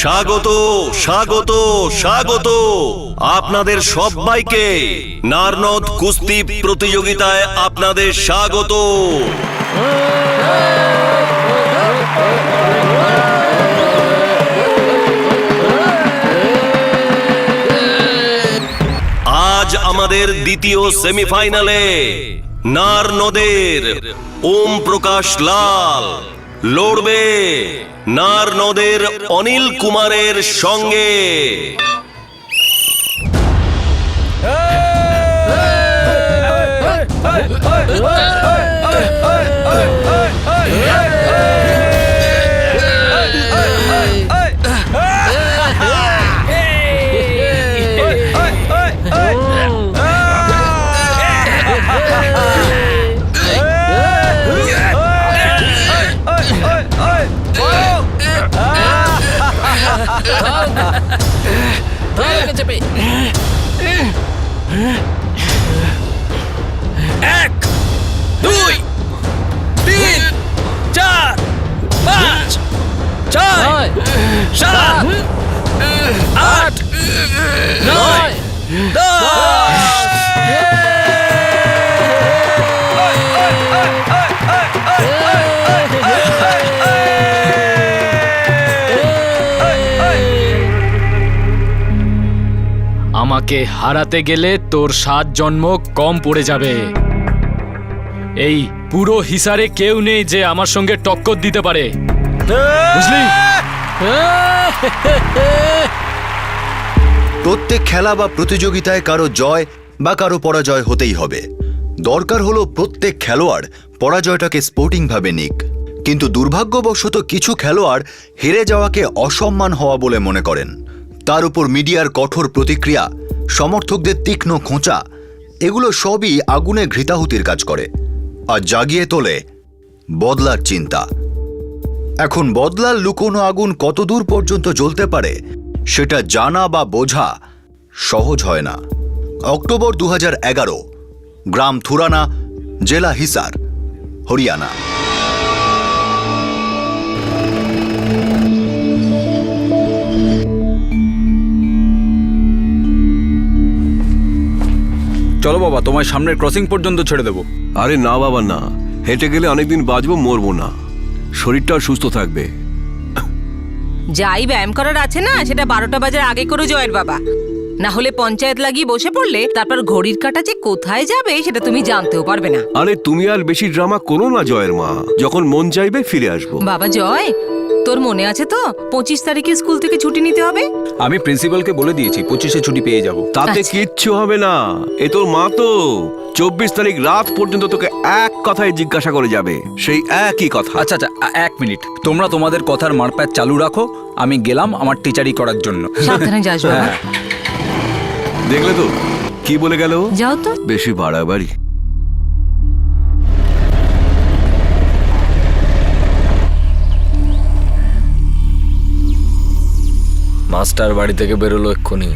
স্বাগত স্বাগত স্বাগত আপনাদের সবাইকে নারনদ কুস্তি প্রতিযোগিতায় আপনাদের স্বাগত। আজ আমাদের দ্বিতীয় সেমিফাইনালে নারনদের ওম প্রকাশ লাল লড়বে নারনদের অনিল কুমারের সঙ্গে। এক, দুই, তিন, চার, পাঁচ, ছয়, সাত, আট, নয়, 10। আমাকে হারাতে গেলে তোর 7 জন্ম কম পড়ে যাবে। এই পুরো হিসারে কেউ নেই যে আমার সঙ্গে টক্কর দিতে পারে, বুঝলি? প্রত্যেক খেলা বা প্রতিযোগিতায় কারো জয় বা কারো পরাজয় হতেই হবে। দরকার হলো প্রত্যেক খেলোয়াড় পরাজয়টাকে স্পোর্টিং ভাবে নিক। কিন্তু দুর্ভাগ্যবশত কিছু খেলোয়াড় হেরে যাওয়াকে অসম্মান হওয়া বলে মনে করেন। তার উপর মিডিয়ার কঠোর প্রতিক্রিয়া, সমর্থকদের তীক্ষ্ণ খোঁচা, এগুলো সবই আগুনে ঘৃতাহুতির কাজ করে আর জাগিয়ে তোলে বদলার চিন্তা। এখন বদলার লুকোনো আগুন কতদূর পর্যন্ত জ্বলতে পারে সেটা জানা বা বোঝা সহজ হয় না। অক্টোবর 2011, গ্রাম থুরানা, জেলা হিসার, হরিয়ানা। চলো বাবা, তোমায় সামনের ক্রসিং পর্যন্ত ছেড়ে দেবো। আরে না বাবা না, হেঁটে গেলে অনেকদিন বাঁচবো, মরবো না, শরীরটাও সুস্থ থাকবে। যাই ব্যায়াম করার আছে না, সেটা 12টা বাজার আগে করে জয়ের বাবা, না হলে পঞ্চায়েত লাগিয়ে বসে পড়লে তারপর ঘড়ির কাঁটা যে কোথায় যাবে সেটা তুমি জানতেও পারবে না। আরে তুমি আর বেশি ড্রামা করো না জয়ের মা, যখন মন চাইবে ফিরে আসবো। বাবা জয়, তোর মনে আছে তো 25 তারিখে স্কুল থেকে ছুটি নিতে হবে? আমি প্রিন্সিপালকে বলে দিয়েছি 25-এ ছুটি পেয়ে যাব। তাতে কিচ্ছু হবে না, এ তোর মা তো 24 তারিখ রাত পর্যন্ত তোকে এক কথায় জিজ্ঞাসা করে যাবে, সেই একই কথা। আচ্ছা আচ্ছা, 1 মিনিট, তোমরা তোমাদের কথার মারপ্যাচ চালু রাখো, আমি গেলাম আমার টিচারি করার জন্য। সাবধানে যাস বাবা। দেখলে তো কি বলে গেল, যাও তো। বেশি বাড়াবাড়ি। মাস্টার বাড়ি থেকে বেরোলো এক্ষুনি।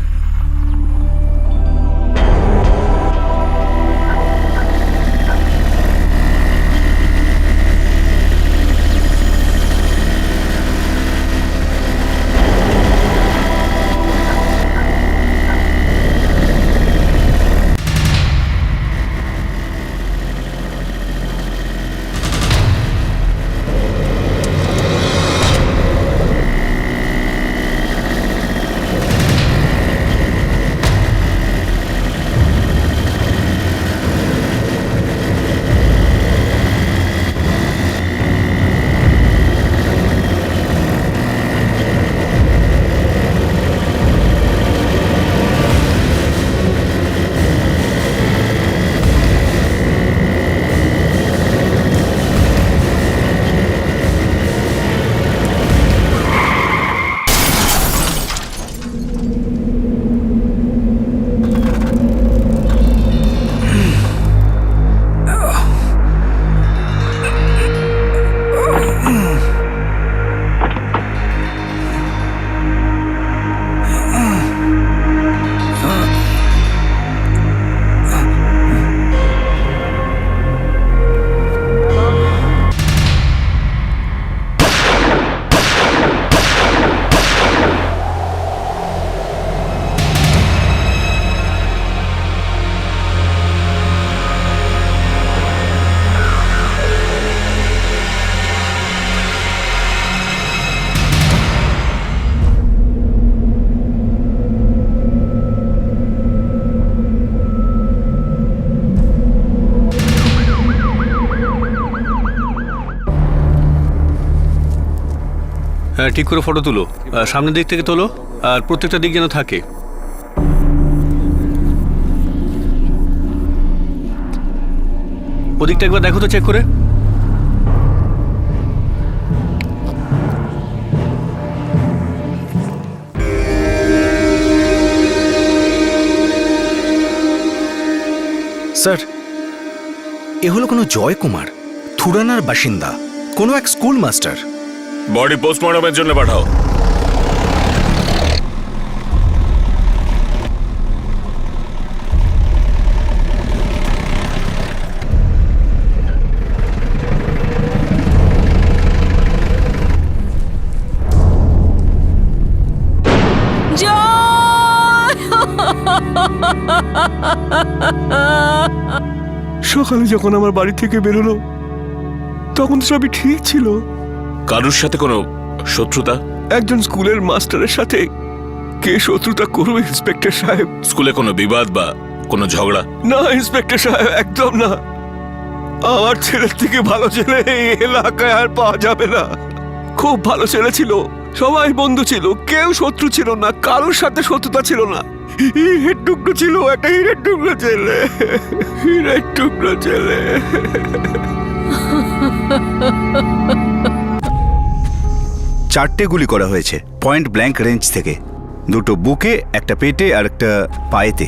হ্যাঁ, ঠিক করে ফটো তুলো, সামনের দিক থেকে তোলো, আর প্রত্যেকটা দিক যেন থাকে। ওদিকটা একবার দেখো তো চেক করে। স্যার, এ হলো কোনো জয় কুমার, থুরানার বাসিন্দা, কোনো এক স্কুল মাস্টার। বডি পোস্টমর্টমের জন্য পাঠাও। সকালে যখন আমার বাড়ি থেকে বেরোলো তখন তো সবই ঠিক ছিল। কারুর সাথে কোনো শত্রুতা? একজন স্কুলের মাস্টারের সাথে কে শত্রুতা করবে ইন্সপেক্টর সাহেব? স্কুলে কোনো বিবাদ বা কোনো ঝগড়া? না ইন্সপেক্টর সাহেব, একদম না। আমার ছেলের থেকে ভালো ছেলে এই এলাকায় আর পাওয়া যাবে না। খুব ভালো ছেলে ছিল, সবাই বন্ধু ছিল, কেউ শত্রু ছিল না, কারোর সাথে শত্রুতা ছিল না। হিরের টুকরো ছিল, একটা হিরের টুকরো ছেলে, হিরের টুকরো ছেলে। চারটে গুলি করা হয়েছে পয়েন্ট ব্ল্যাঙ্ক রেঞ্জ থেকে, দুটো বুকে, একটা পেটে আর একটা পায়েতে।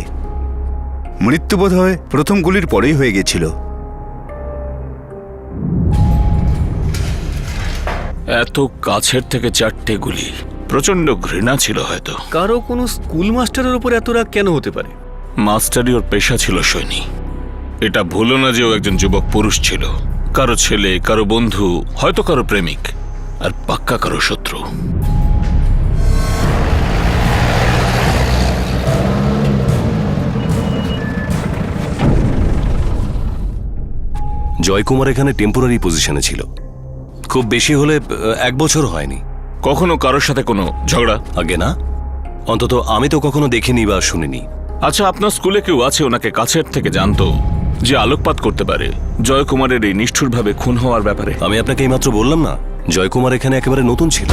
মৃত্যু বোধ হয় প্রথম গুলির পরেই হয়ে গেছিল। এত কাছের থেকে চারটে গুলি, প্রচন্ড ঘৃণা ছিল হয়তো। কারো কোনো স্কুল মাস্টারের উপর এত রাগ কেন হতে পারে? মাস্টারই ওর পেশা ছিল সৈনী। এটা ভুলো না যে ও একজন যুবক পুরুষ ছিল। কারো ছেলে, কারো বন্ধু, হয়তো কারো প্রেমিক, আর পাক্কা কারো শত্রু। জয়কুমার এখানে টেম্পোরারি পজিশনে ছিল, খুব বেশি হলে 1 বছর হয়নি। কখনো কারোর সাথে কোনো ঝগড়া? আগে না, অন্তত আমি তো কখনো দেখিনি বা শুনিনি। আচ্ছা, আপনার স্কুলে কেউ আছে ওনাকে কাছের থেকে জানতো, যে আলোকপাত করতে পারে জয়কুমারের এই নিষ্ঠুরভাবে খুন হওয়ার ব্যাপারে? আমি আপনাকে এইমাত্র বললাম না, জয়কুমার এখানে একেবারে নতুন ছিল।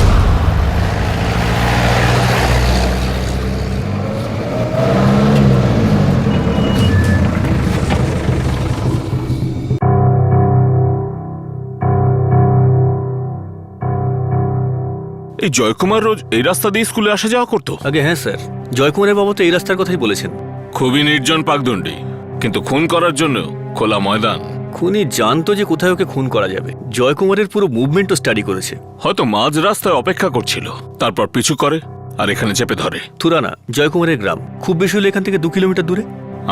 এই জয়কুমার রোজ এই রাস্তা দিয়ে স্কুলে আসা যাওয়া করতো? আগে হ্যাঁ স্যার, জয়কুমারের বাবা তো এই রাস্তার কথাই বলেছেন। খুবই নির্জন পাকদণ্ডী, কিন্তু খুন করার জন্য খোলা ময়দান। খুনি জানতো যে কোথায় ওকে খুন করা যাবে। জয়কুমারের পুরো মুভমেন্টও স্টাডি করেছে। হয়তো মাঝ রাস্তায় অপেক্ষা করছিল, তারপর পিছু করে আর এখানে চেপে ধরে। থুরানা জয়কুমারের গ্রাম, খুব বেশি হলে এখান থেকে 2 কিলোমিটার দূরে।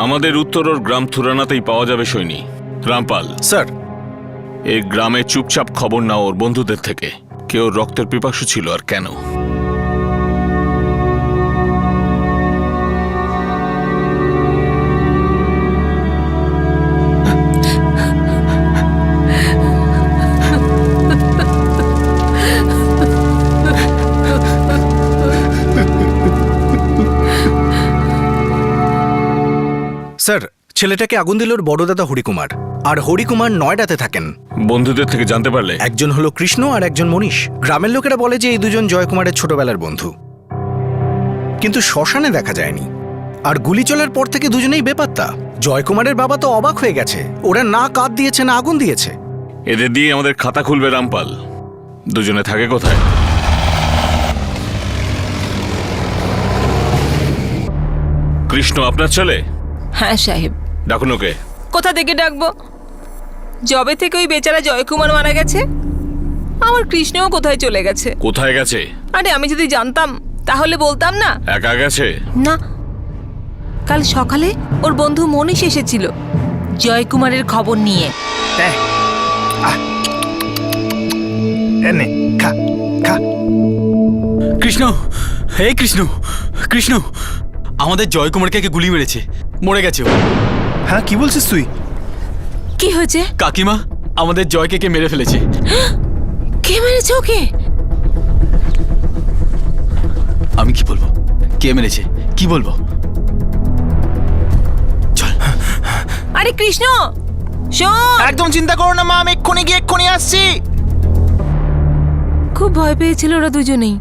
আমাদের উত্তরের গ্রাম থুরানাতেই পাওয়া যাবে সৈনী। রামপাল স্যার, এই গ্রামে চুপচাপ খবর নাও ওর বন্ধুদের থেকে, কেউ রক্তের পিপাসু ছিল আর কেন। স্যার, ছেলেটাকে আগুন দিল ওর বড় দাদা হরিকুমার, আর হরিকুমার নয়ডাতে থাকেন। বন্ধুদের থেকে জানতে পারলে? একজন হলো কৃষ্ণ আর একজন মনীষ। গ্রামের লোকেরা বলে যে এই দুজন জয়কুমারের ছোটবেলার বন্ধু, কিন্তু শ্মশানে দেখা যায়নি। আর গুলি চলার পর থেকে দুজনেই বেপাত্তা। জয়কুমারের বাবা তো অবাক হয়ে গেছে, ওরা না কাঠ দিয়েছে না আগুন দিয়েছে। এদের দিয়ে আমাদের খাতা খুলবে রামপাল। দুজনে থাকে কোথায়? কৃষ্ণ আপনার ছেলে? হ্যাঁ সাহেব। ডাকুন ওকে। কোথা থেকে ডাকবো? জবে থেকে ওই বেচারা জয়কুমার মারা গেছে, আমার কৃষ্ণও কোথায় চলে গেছে। কোথায় গেছে? আরে আমি যদি জানতাম তাহলে বলতাম না। একা গেছে? না, কাল সকালে ওর বন্ধু মনীষ এসেছিল জয়কুমারের খবর নিয়ে। খা খা। কৃষ্ণ, হে কৃষ্ণ, কৃষ্ণ, আমাদের জয়কুমারকে কে গুলি মেরেছে, মরে গেছে ও। হ্যাঁ, কি বলছিস তুই? কি হয়েছে? কাকিমা, আমাদের জয়কে কে মেরে ফেলেছে। কে মেরেছে ওকে? আমি কি বলবো, কে মেরেছে কি বলবো? চল। আরে কৃষ্ণ শোন। একদম চিন্তা করো না মা, আমি এক্ষুনি গিয়ে এক্ষুনি আসছি। খুব ভয় পেয়েছিল ওরা দুজনেই।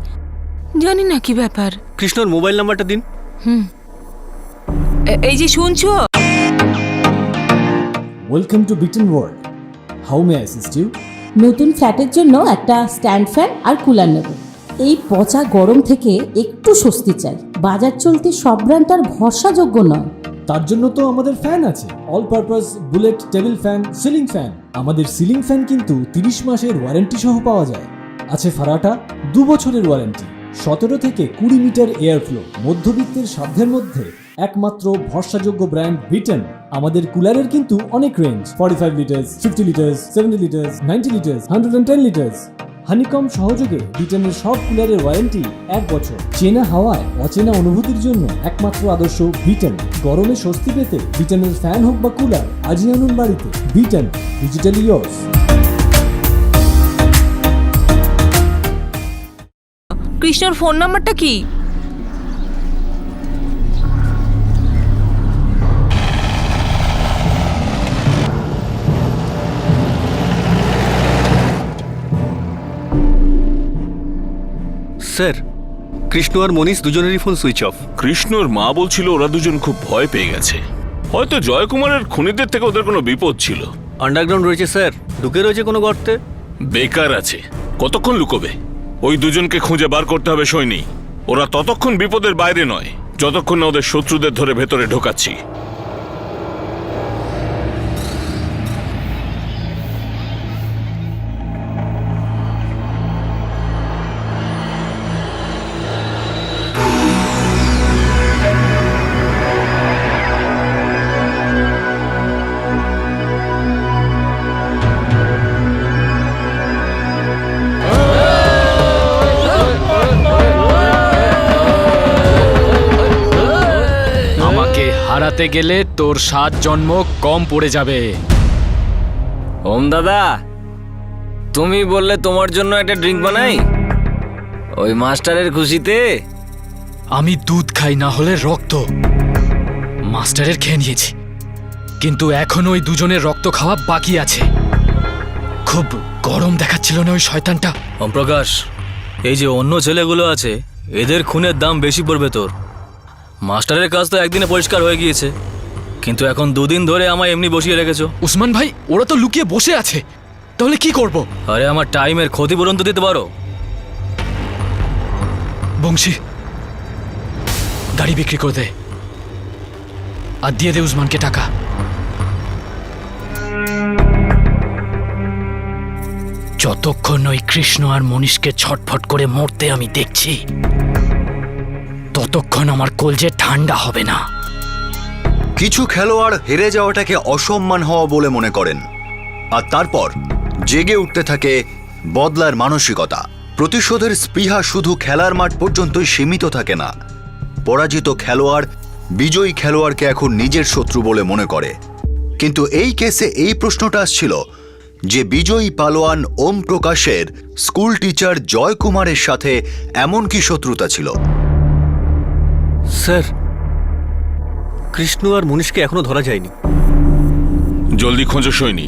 জানি না কি ব্যাপার। কৃষ্ণর মোবাইল নাম্বারটা দিন। এই যে শুনছো, ওয়েলকাম টু বিটেন world. How may assist you? নতুন ফ্ল্যাটের জন্য একটা স্ট্যান্ড ফ্যান আর কুলার নেব। এই পচা গরম থেকে একটু স্বস্তি চাই। বাজার চলতে সব ব্র্যান্ড তো আর ভরসাযোগ্য নয়। তার জন্য তো আমাদের ফ্যান আছে, all purpose bullet table fan, ceiling fan. আমাদের সিলিং ফ্যান কিন্তু 30 মাসের ওয়ারেন্টি সহ পাওয়া যায়। আছে ফারাটা 2 বছরের ওয়ারেন্টি, 17 থেকে 20 মিটার এয়ার ফ্লো, মধ্যবিত্তের সাধ্যের মধ্যে একমাত্র ভরসাযোগ্য ব্র্যান্ড বিটেন। আমাদের কুলারের কিন্তু অনেক range, 45 litres, 50 litres, 70 litres, 90 litres, 110 litres. Honeycomb সহযোগে বিটেনের সব কুলারের ওয়ারেন্টি 1 বছর। চেনা হাওয়ায় অচেনা অনুভূতির জন্য একমাত্র আদর্শ বিটেন। গরমে স্বস্তি পেতে বিটেনের ফ্যান হোক বা কুলার, আজই আনুন বাড়িতে। Beetel, digitally yours. কৃষ্ণর ফোন নাম্বারটা কি? স্যার, কৃষ্ণ আর মনীষ দুজনেরই ফোন সুইচ অফ। কৃষ্ণর মা বলছিল ওরা দুজন খুব ভয় পেয়ে গেছে। হয়তো জয়কুমারের খুনিদের থেকে ওদের কোনো বিপদ ছিল। আন্ডারগ্রাউন্ড রয়েছে স্যার, ঢুকে রয়েছে কোনো গর্তে। বেকার আছে, কতক্ষণ লুকোবে? ওই দুজনকে খুঁজে বার করতে হবে সৈনী। ওরা ততক্ষণ বিপদের বাইরে নয় যতক্ষণ না ওদের শত্রুদের ধরে ভেতরে ঢোকাচ্ছি। আমাকে হারাতে গেলে তোর 7 জন্ম কম পড়ে যাবে। ওম দাদা, তুমি বললে তোমার জন্য একটা ড্রিঙ্ক বানাই ওই মাস্টারের খুশিতে। আমি দুধ খাই, না হলে রক্ত। মাস্টারের খেয়ে নিয়েছি, কিন্তু এখনো ওই দুজনের রক্ত খাওয়া বাকি আছে। খুব গরম দেখাচ্ছিল না ওই শয়তানটা? ওম প্রকাশ, এই যে অন্য ছেলেগুলো আছে এদের খুনের দাম বেশি পড়বে তোর। মাস্টারের কাজ তো একদিনে পরিষ্কার হয়ে গিয়েছে, কিন্তু এখন 2 দিন ধরে আমায় এমনি বসিয়ে রেখেছো। উসমান ভাই, ওরা তো লুকিয়ে বসে আছে, তাহলে কি করব? আরে আমার টাইমের ক্ষতিপূরণ তো দিতে পারো। বংশী, গাড়ি বিক্রি করে দে আর দিয়ে দে উসমানকে টাকা। যতক্ষণ ওই কৃষ্ণ আর মনীষকে ছটফট করে মরতে আমি দেখছি, ততক্ষণ আমার কলজে ঠান্ডা হবে না। কিছু খেলোয়াড় হেরে যাওয়াটাকে অসম্মান হওয়া বলে মনে করেন, আর তারপর জেগে উঠতে থাকে বদলার মানসিকতা। প্রতিশোধের স্পৃহা শুধু খেলার মাঠ পর্যন্তই সীমিত থাকে না। পরাজিত খেলোয়াড় বিজয়ী খেলোয়াড়কে এখন নিজের শত্রু বলে মনে করে। কিন্তু এই কেসে এই প্রশ্নটা আসছিল যে বিজয়ী পালোয়ান ওম প্রকাশের স্কুল টিচার জয়কুমারের সাথে এমন কি শত্রুতা ছিল? স্যার, কৃষ্ণ আর মনীষকে এখনো ধরা যায়নি। জলদি খোঁজো সৈনী,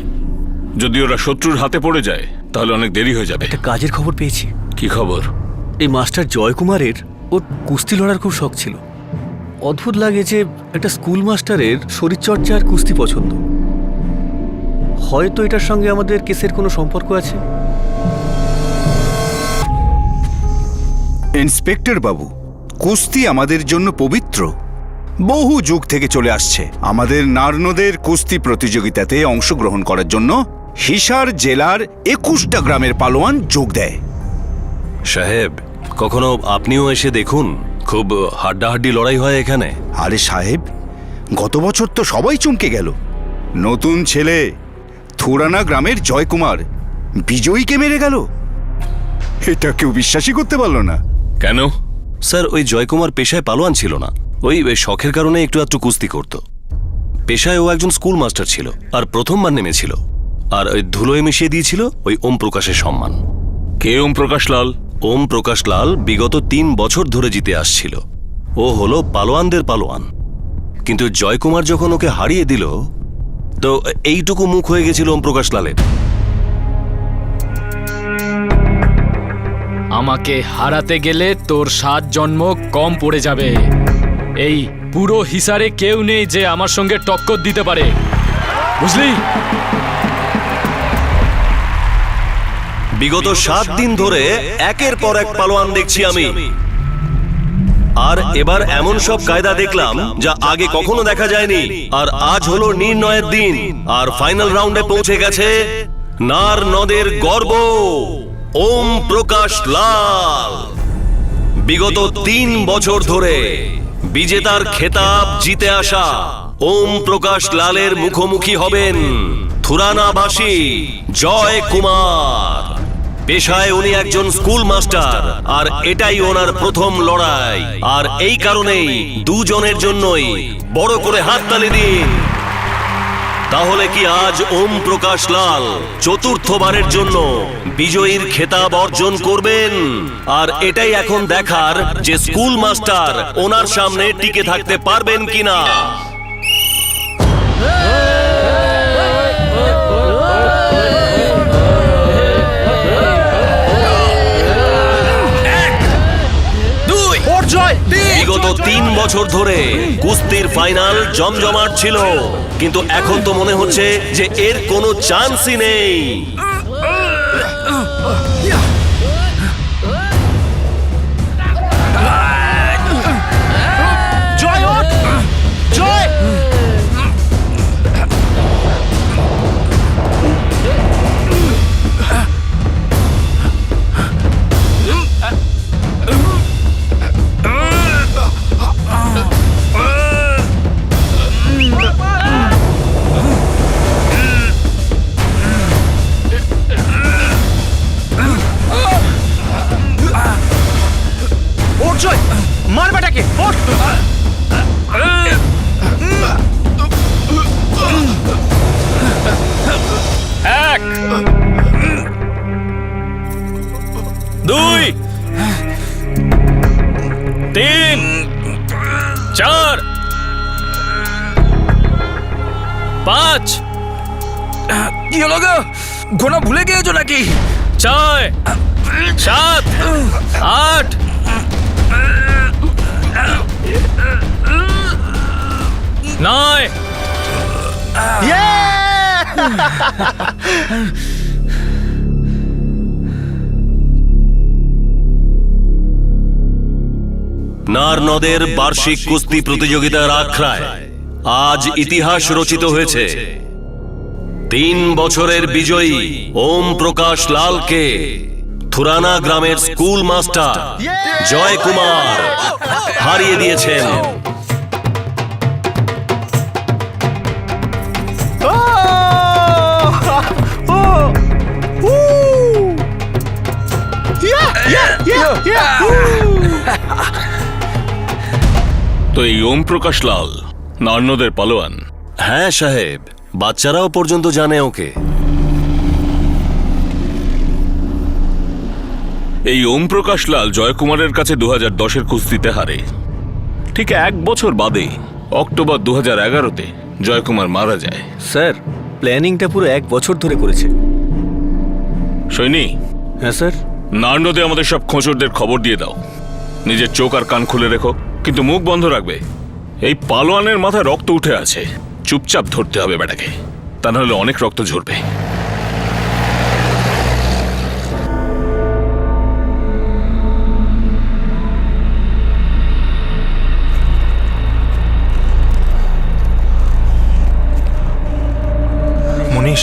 যদি ওরা শত্রুর হাতে পড়ে যায় তাহলে অনেক দেরি হয়ে যাবে। একটা কাজের খবর পেয়েছি। কি খবর? এই মাস্টার জয়কুমারের ওর কুস্তি লড়ার খুব শখ ছিল। অদ্ভুত লাগে যে একটা স্কুল মাস্টারের শরীরচর্চা আর কুস্তি পছন্দ। হয়তো এটার সঙ্গে আমাদের কেসের কোনো সম্পর্ক আছে। ইন্সপেক্টর বাবু, কুস্তি আমাদের জন্য পবিত্র, বহু যুগ থেকে চলে আসছে। আমাদের নারনদের কুস্তি প্রতিযোগিতাতে অংশগ্রহণ করার জন্য হিসার জেলার 21টা গ্রামের পালোয়ান যোগ দেয়। সাহেব, কখনো আপনিও এসে দেখুন, খুব হাড্ডাহাড্ডি লড়াই হয় এখানে। আরে সাহেব, গত বছর তো সবাই চমকে গেল। নতুন ছেলে থুরানা গ্রামের জয়কুমার বিজয়ীকে মেরে গেল। এটা কেউ বিশ্বাসই করতে পারলো না। কেন? স্যার, ওই জয়কুমার পেশায় পালোয়ান ছিল না, ওই শখের কারণে একটু আধটু কুস্তি করত। পেশায় ও একজন স্কুল মাস্টার ছিল আর প্রথমবার নেমেছিল, আর ওই ধুলোয় মিশিয়ে দিয়েছিল ওই ওম প্রকাশের সম্মান। কে ওম প্রকাশ লাল? ওম প্রকাশ লাল বিগত 3 বছর ধরে জিতে আসছিল। ও হলো পালোয়ানদের পালোয়ান, কিন্তু জয়কুমার যখন ওকে হারিয়ে দিল, তো এইটুকু মুখ হয়ে গেছিল ওম প্রকাশ লালের। আমাকে হারাতে গেলে তোর 7 জন্ম কম পড়ে যাবে। এই পুরো হিসারে কেউ নেই যে আমার সঙ্গে টক্কর দিতে পারে, বুঝলি? বিগত 7 দিন ধরে একের পর এক পালোয়ান দেখছি আমি, আর এবার এমন সব কায়দা দেখলাম যা আগে কখনো দেখা যায়নি। আর আজ হলো নির্ণয়ের দিন, আর ফাইনাল রাউন্ডে পৌঁছে গেছে নার নদের গর্ব ওম প্রকাশ লাল। বিগত 3 বছর ধরে বিজেতার খেতাব জিতে আসা ওম প্রকাশ লালের মুখোমুখি হবেন থুরানাবাসী জয় কুমার। পেশায় উনি একজন স্কুল মাস্টার, আর এটাই ওনার প্রথম লড়াই। আর এই কারণেই দুজনের জন্যই বড় করে হাততালি দিন। তাহলে কি আজ ওম প্রকাশ লাল চতুর্থবারের জন্য বিজয়ীর খেতাব অর্জন করবেন? আর এটাই এখন দেখার যে স্কুল মাস্টার ওনার সামনে টিকে থাকতে পারবেন কিনা। বিগত 3 বছর ধরে কুস্তির ফাইনাল জমজমাট ছিল, কিন্তু এখন তো মনে হচ্ছে যে এর কোনো চান্সই নেই। এক, দুই, 3, 4, 5, কি হলো গো? গোনা ভুলে গিয়েছো নাকি? 6, 7, 8, 9। নার নদের বার্ষিক কুস্তি প্রতিযোগিতার আখড়ায় আজ ইতিহাস রচিত হয়েছে। 3 বছরের বিজয়ী ওম প্রকাশ লালকে থুরানা গ্রামের স্কুল মাস্টার জয় কুমার হারিয়ে দিয়েছেন। তো এই ওম প্রকাশ লাল নার্নদের পালোয়ান? হ্যাঁ সাহেব, বাচ্চারাও পর্যন্ত জানে ওকে। এই ওম প্রকাশ লাল জয়কুমারের কাছে 2010-এর কুস্তিতে হারে। ঠিক 1 বছর বাদে অক্টোবর 2011-তে জয়কুমার মারা যায়। স্যার, প্ল্যানিংটা পুরো 1 বছর ধরে করেছে। সৈনী। হ্যাঁ স্যার। নার্নদে আমাদের সব খোঁচরদের খবর দিয়ে দাও। নিজের চোখ আর কান খুলে রেখো, কিন্তু মুখ বন্ধ রাখবে। এই পালোয়ানের মাথায় রক্ত উঠে আছে, চুপচাপ ধরতে হবে বেটাকে, তা নাহলে অনেক রক্ত ঝরবে। মনীষ,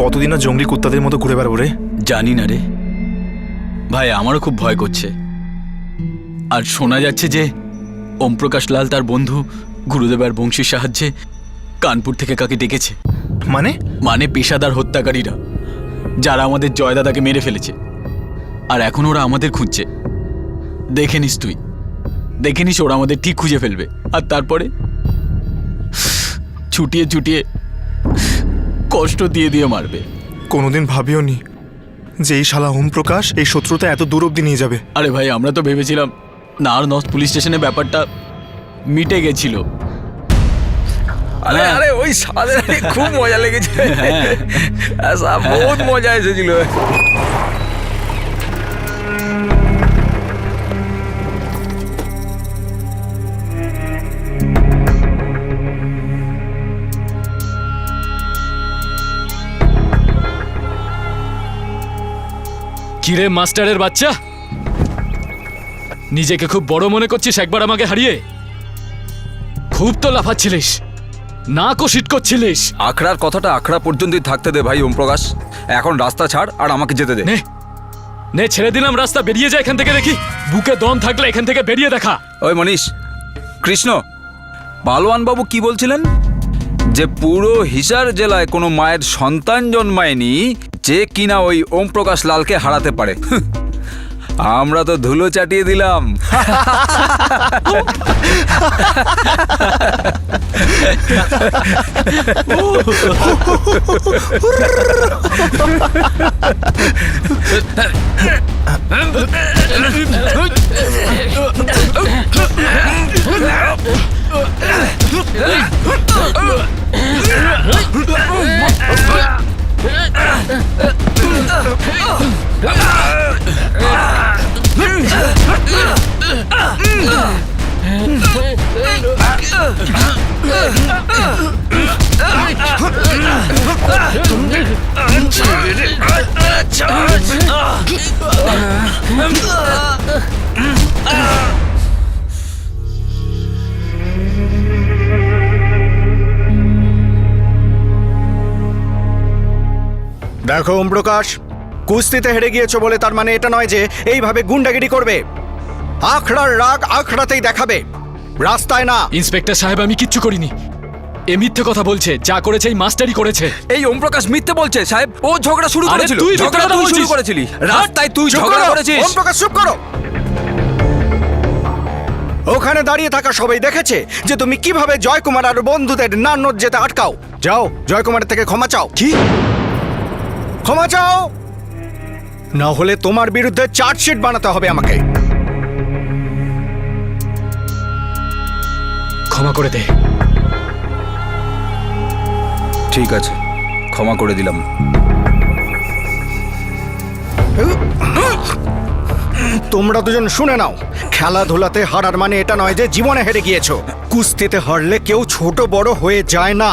কতদিন আর জঙ্গলি কুত্তাদের মতো ঘুরে বেড়াবো রে? জানি না রে ভাই, আমারও খুব ভয় করছে। আর শোনা যাচ্ছে যে ওম প্রকাশ লাল তার বন্ধু গুরুদেব আর বংশীর সাহায্যে কানপুর থেকে কাকে ডেকেছে। মানে পেশাদার হত্যাকারীরা, যারা আমাদের জয়দাদাকে মেরে ফেলেছে। আর এখন ওরা আমাদের খুঁজছে। দেখে নিস তুই, দেখে নিস ওরা আমাদের ঠিক খুঁজে ফেলবে, আর তারপরে ছুটিয়ে ছুটিয়ে কষ্ট দিয়ে দিয়ে মারবে। কোনোদিন ভাবিও নি যে এই শালা ওম প্রকাশ এই শত্রুতা এত দূর অব্দি নিয়ে যাবে। আরে ভাই, আমরা তো ভেবেছিলাম নার নর্থ পুলিশ স্টেশনে ব্যাপারটা মিটে গেছিল। আরে আরে ওই সাদের খুব মজা লেগেছে, হ্যাঁ। বহুত মজা এসেছিল। আরে, আরে, ওই সাদের খুব মজা লেগেছে। হ্যাঁ। আরে, আরে, ওই সাদের খুব মজা লেগেছে। খুব মজা লেগেছে। খুব মজা লেগেছে। খুব মজা লেগেছে। খুব মজা লেগেছে। খুব মজা লেগেছে। খুব মজা লেগেছে। হ্যাঁ। কিরে মাস্টারের বাচ্চা, নিজেকে খুব বড় মনে করছিস একবার আমাকে হারিয়ে? খুব তো লাফাচ্ছিলিস, না কষিট করছিলিস। আখড়ার কথাটা আখড়া পর্যন্তই থাকতে দে ভাই ওম প্রকাশ। এখন রাস্তা ছাড় আর আমাকে যেতে দে। নে নে, ছেড়ে দিলাম রাস্তা, বেরিয়ে যায় এখান থেকে। দেখি বুকে দম থাকলে এখান থেকে বেরিয়ে দেখা। ওই মনীষ, কৃষ্ণ, পালোয়ান বাবু কি বলছিলেন? যে পুরো হিসার জেলায় কোনো মায়ের সন্তান জন্মায়নি যে কিনা ওই ওম প্রকাশ লালকে হারাতে পারে। আমরা তো ধুলো চাটিয়ে দিলাম। দেখো ওম প্রকাশ, কুস্তিতে হেরে গিয়েছো বলে তার মানে এটা নয় যে এইভাবে গুন্ডাগিরি করবে। আখড়ার রাগ আখড়াতেই দেখাবে, রাস্তায় না। ইন্সপেক্টর সাহেব, আমি কিচ্ছু করিনি। এ মিথ্যে কথা বলছে, যা করেছে এই মাস্টারই করেছে। এই ওম প্রকাশ মিথ্যে বলছে সাহেব। ও ঝগড়া শুরু আরে করেছিল। তুই ঝগড়া মিথ্যে কথা তুই শুরু বলছিস। করেছিলি, রাস্তায় তুই চুপ ঝগড়া করো, করেছিস। ওম প্রকাশ চুপ করো। ওখানে দাঁড়িয়ে থাকা সবাই দেখেছে যে তুমি কিভাবে জয়কুমার আর বন্ধুদের নান্নর যেতে আটকাও। যাও জয়কুমারের থেকে ক্ষমা চাও। কি ক্ষমা চাও? না হলে তোমার বিরুদ্ধে চার্জশিট বানাতে হবে আমাকে। ক্ষমা করে দে। ঠিক আছে, ক্ষমা করে দিলাম। তোমরা দুজন শুনে নাও, খেলাধুলাতে হারার মানে এটা নয় যে জীবনে হেরে গিয়েছো। কুস্তিতে হারলে কেউ ছোট বড় হয়ে যায় না।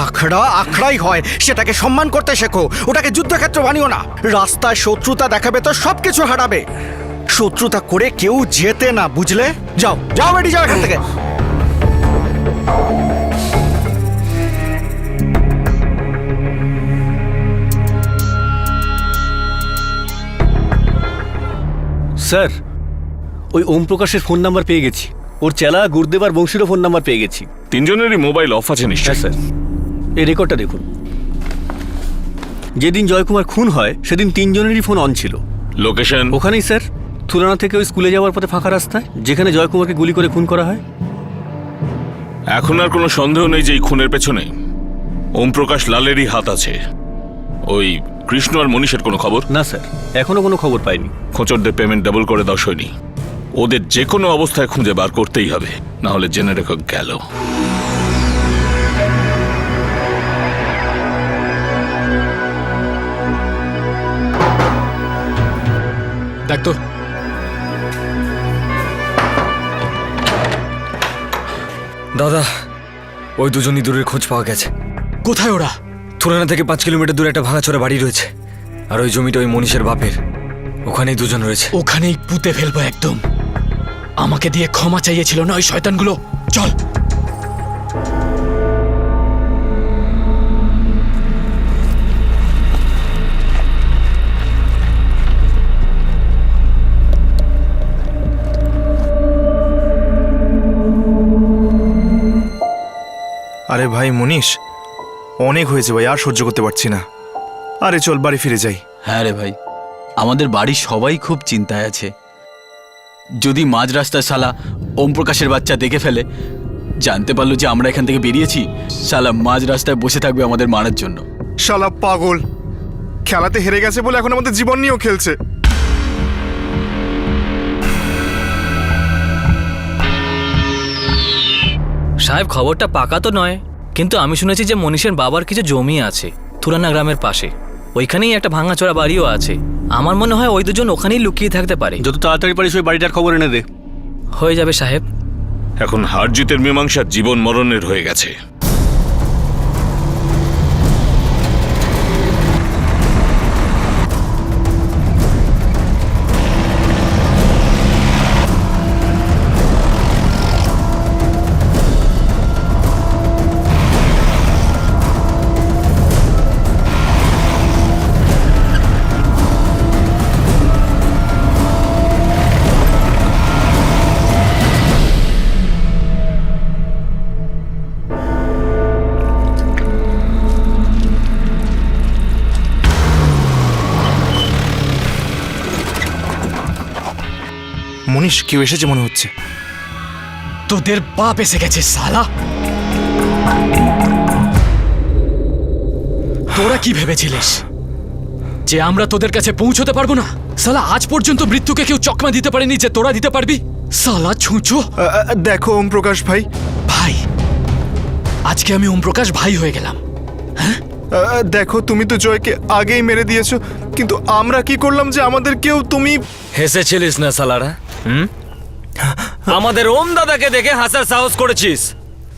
আখড়া আখড়াই হয়, সেটাকে সম্মান করতে শেখো। ওটাকে যুদ্ধক্ষেত্র বানিও না। রাস্তায় শত্রুতা দেখাবে তো সবকিছু হারাবে। শত্রুতা করে কেউ জেতে না, বুঝলে? যাও যাও, বেরিয়ে যাও এখান থেকে। স্যার, ওই ওম প্রকাশের ফোন নাম্বার পেয়ে গেছি। ওর চেলা গুরুদেব আর বংশীরও ফোন নাম্বার পেয়ে গেছি। তিনজনেরই মোবাইল অফ আছে নিশ্চয়। হ্যাঁ স্যার, এই রেকর্ডটা দেখুন। যেদিন জয়কুমার খুন হয় সেদিন তিনজনেরই ফোন অন ছিল। লোকেশন ওখানেই স্যার, তুলনা থেকে ওই স্কুলে যাওয়ার পথে ফাঁকা রাস্তায়, যেখানে জয়কুমারকে গুলি করে খুন করা হয়। এখন আর কোনো সন্দেহ নেই যে এই খুনের পেছনে ওম প্রকাশ লালেরই হাত আছে। ওই কৃষ্ণ আর মনীষের কোনো খবর? না স্যার, এখনো কোনো খবর পাইনি। খোঁচরদের পেমেন্ট ডাবল করে দাও সৈনি। ওদের যে কোনো অবস্থায় খুঁজে বার করতেই হবে, না হলে জেনে রেখো গেল। দেখ তো। দাদা, ওই দুজন ইঁদুরের খোঁজ পাওয়া গেছে। কোথায় ওরা? তুলনা থেকে 5 কিলোমিটার দূরে একটা ভাঙাচোরা বাড়ি রয়েছে, আর ওই জমিটা ওই মনীষের বাপের। ওখানেই দুজন রয়েছে। ওখানেই পুঁতে ফেলবো একদম। আমাকে দিয়ে ক্ষমা চাইয়েছিল না ওই শয়তানগুলো। চল। আরে ভাই মনীষ, অনেক হয়েছে ভাই, আর সহ্য করতে পারছি না। আরে চল বাড়ি ফিরে যাই। হ্যাঁ রে ভাই, আমাদের বাড়ির সবাই খুব চিন্তায় আছে। যদি মাঝ রাস্তায় শালা ওম প্রকাশের বাচ্চা দেখে ফেলে, জানতে পারলো যে আমরা এখান থেকে বেরিয়েছি, শালা মাঝ রাস্তায় বসে থাকবে আমাদের মারার জন্য। শালা পাগল, খেলাতে হেরে গেছে বলে এখন আমাদের জীবন নিয়েও খেলছে। সাহেব, খবরটা পাকা তো নয়, কিন্তু আমি শুনেছি যে মনীষের বাবার কিছু জমি আছে তুরানা গ্রামের পাশে। ওইখানেই একটা ভাঙাচোরা বাড়িও আছে। আমার মনে হয় ওই দুজন ওখানেই লুকিয়ে থাকতে পারে। যত তাড়াতাড়ি পারিস ওই বাড়িটার খবর এনে দে। হয়ে যাবে সাহেব। এখন হার জিতের মীমাংসা জীবন মরণের হয়ে গেছে। মনীষ কেউ এসেছে মনে হচ্ছে। তোদের বাপ এসে গেছে শালা। তোরা কি ভেবেছিলিস যে আমরা তোদের কাছে পৌঁছতে পারবো না? শালা আজ পর্যন্ত মৃত্যুকে কেউ চকমা দিতে পারেনি যে তোরা দিতে পারবি। শালা ছুঁচো। দেখো ওম প্রকাশ ভাই, ভাই, আজকে আমি ওম প্রকাশ ভাই হয়ে গেলাম। দেখো তুমি তো জয়কে আগেই মেরে দিয়েছো, কিন্তু আমরা কি করলাম যে আমাদের কেউ তুমি হেসেছিলিস না সালারা? আমাদের ওম দাদাকে দেখে হাসার সাহস করেছিস?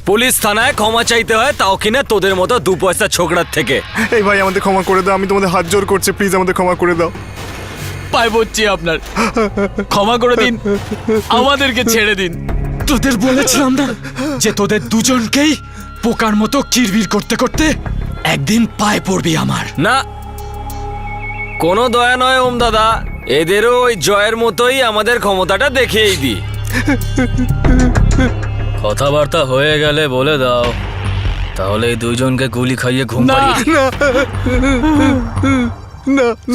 পুলিশ থানায় ক্ষমা চাইতে হয়, তাও কিনা তোদের মতো 2 পয়সা ছোকরার থেকে। এই ভাই আমাদের ক্ষমা করে দাও, আমি তোমাদের হাত জোর করছি, প্লিজ আমাদের ক্ষমা করে দাও। পায়ে পড়ছি আপনার, ক্ষমা করে দিন, আমাদেরকে ছেড়ে দিন। তোদের বলেছিলাম না যে তোদের দুজনকেই পোকার মতো কিরবির করতে করতে একদিন পায়ে পড়বি আমার। না, কোনো দয়া নয় ওম দাদা, এদেরও ওই জয়ের মতোই আমাদের ক্ষমতাটা দেখিয়েই দি। কথাবার্তা হয়ে গেলে বলে দাও, তাহলে এই দুইজনকে গুলি খাইয়ে ঘুম পাড়িয়ে।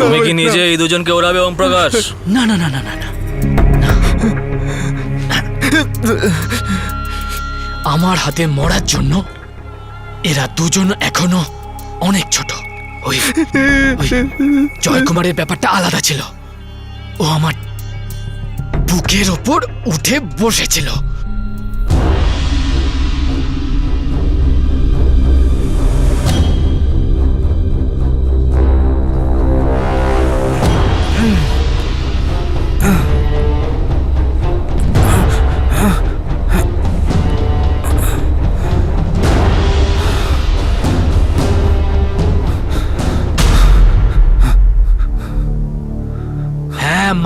তুমি কি নিজে এই দুজনকে ওড়াবে ওম প্রকাশ? না না না না না না, আমার হাতে মরার জন্য এরা দুজন এখনো অনেক ছোট। ওই জয়কুমারের ব্যাপারটা আলাদা ছিল। ও আমার বুকের ওপর উঠে বসেছিল।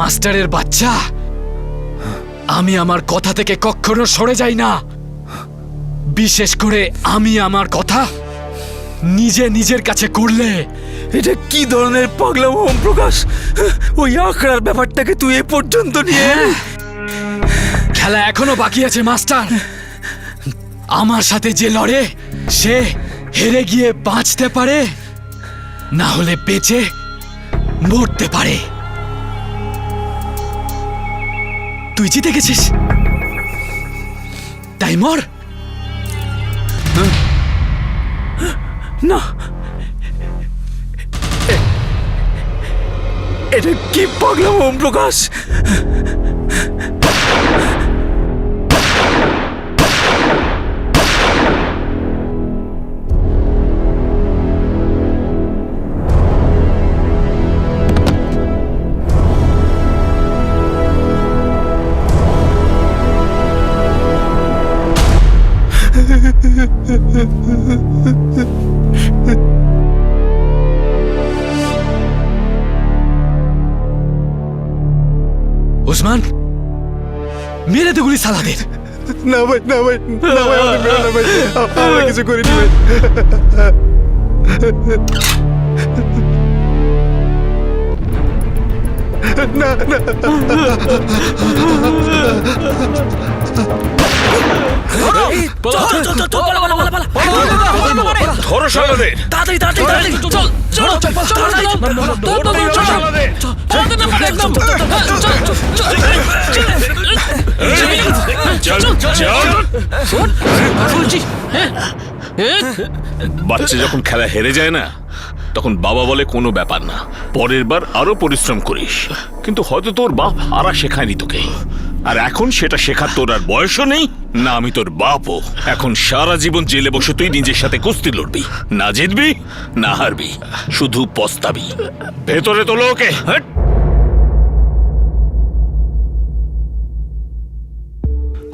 মাস্টারের বাচ্চা, আমি আমার কথা থেকে কখনো সরে যাই না। বিশেষ করে আমি আমার কথা নিজে নিজের কাছে করলে। এটা কি ধরনের পাগলাম ওম প্রকাশ? ওই আখড়ার ব্যাপারটাকে তুই এ পর্যন্ত নিয়ে খেলা এখনো বাকি আছে মাস্টার। আমার সাথে যে লড়ে সে হেরে গিয়ে বাঁচতে পারে, না হলে বেঁচে মরতে পারে। তুই জিতে গেছিস, তাই মর। না, এটা কি পাগলাম ওম প্রকাশ? উসমান, মেরে দে গুলি সালাদের। না ভাই, না ভাই, না ভাই, আমাদের মেরো না ভাই, আমরা কিছু করিনি ভাই। না না, ধরো শালাদের। তাড়াতাড়ি তাড়াতাড়ি তাড়াতাড়ি চল চল বাচ্চা যখন খেলা হেরে যায় না, তখন বাবা বলে কোনো ব্যাপার না, পরের বার আরো পরিশ্রম করিস। কিন্তু হয়তো তোর বাপ হারা শেখায়নি তোকে, আর এখন সেটা শেখার তোর আর বয়সও নেই, না আমি তোর বাপও। এখন সারা জীবন জেলে বসে তুই নিজের সাথে কুস্তি লড়বি, না জিতবি না হারবি, শুধু পস্তাবি। ভেতরে তোলো ওকে।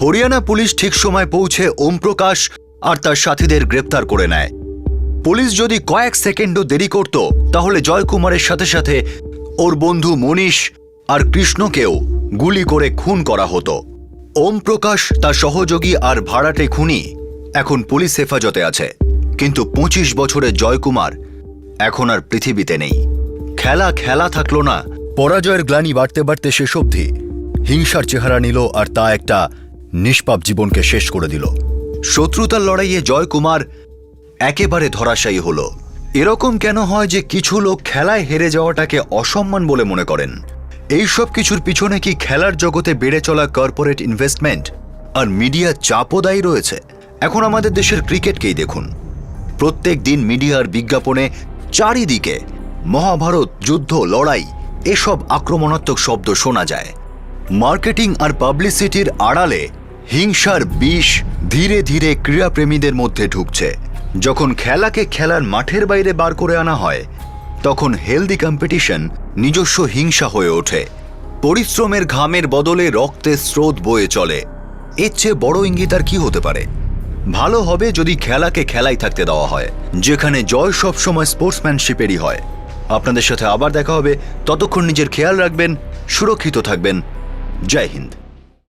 হরিয়ানা পুলিশ ঠিক সময় পৌঁছে ওম প্রকাশ আর তার সাথীদের গ্রেপ্তার করে নেয়। পুলিশ যদি কয়েক সেকেন্ডও দেরি করত, তাহলে জয়কুমারের সাথে সাথে ওর বন্ধু মনীষ আর কৃষ্ণকেও গুলি করে খুন করা হতো। ওম প্রকাশ, তার সহযোগী আর ভাড়াটে খুনি এখন পুলিশ হেফাজতে আছে, কিন্তু 25 বছরের জয়কুমার এখন আর পৃথিবীতে নেই। খেলা খেলা থাকলো না, পরাজয়ের গ্লানি বাড়তে বাড়তে শেষ অবধি হিংসার চেহারা নিল, আর তা একটা নিষ্পাপ জীবনকে শেষ করে দিল। শত্রুতার লড়াইয়ে জয়কুমার একেবারে ধরাশায়ী হল। এরকম কেন হয় যে কিছু লোক খেলায় হেরে যাওয়াটাকে অসম্মান বলে মনে করেন? এই সব কিছুর পিছনে কি খেলার জগতে বেড়ে চলা কর্পোরেট ইনভেস্টমেন্ট আর মিডিয়া চাপও দায়ী রয়েছে? এখন আমাদের দেশের ক্রিকেটকেই দেখুন। প্রত্যেক দিন মিডিয়ার বিজ্ঞাপনে চারিদিকে মহাভারত, যুদ্ধ, লড়াই এসব আক্রমণাত্মক শব্দ শোনা যায়। মার্কেটিং আর পাবলিসিটির আড়ালে হিংসার বিষ ধীরে ধীরে ক্রীড়াপ্রেমীদের মধ্যে ঢুকছে। যখন খেলাকে খেলার মাঠের বাইরে বার করে আনা হয়, তখন হেলদি কম্পিটিশন নিজস্ব হিংসা হয়ে ওঠে। পরিশ্রমের ঘামের বদলে রক্তের স্রোত বয়ে চলে। এর চেয়ে বড় ইঙ্গিত আর কি হতে পারে? ভালো হবে যদি খেলাকে খেলাই থাকতে দেওয়া হয়, যেখানে জয় সবসময় স্পোর্টসম্যানশিপেরই হয়। আপনাদের সাথে আবার দেখা হবে। ততক্ষণ নিজের খেয়াল রাখবেন, সুরক্ষিত থাকবেন। জয় হিন্দ।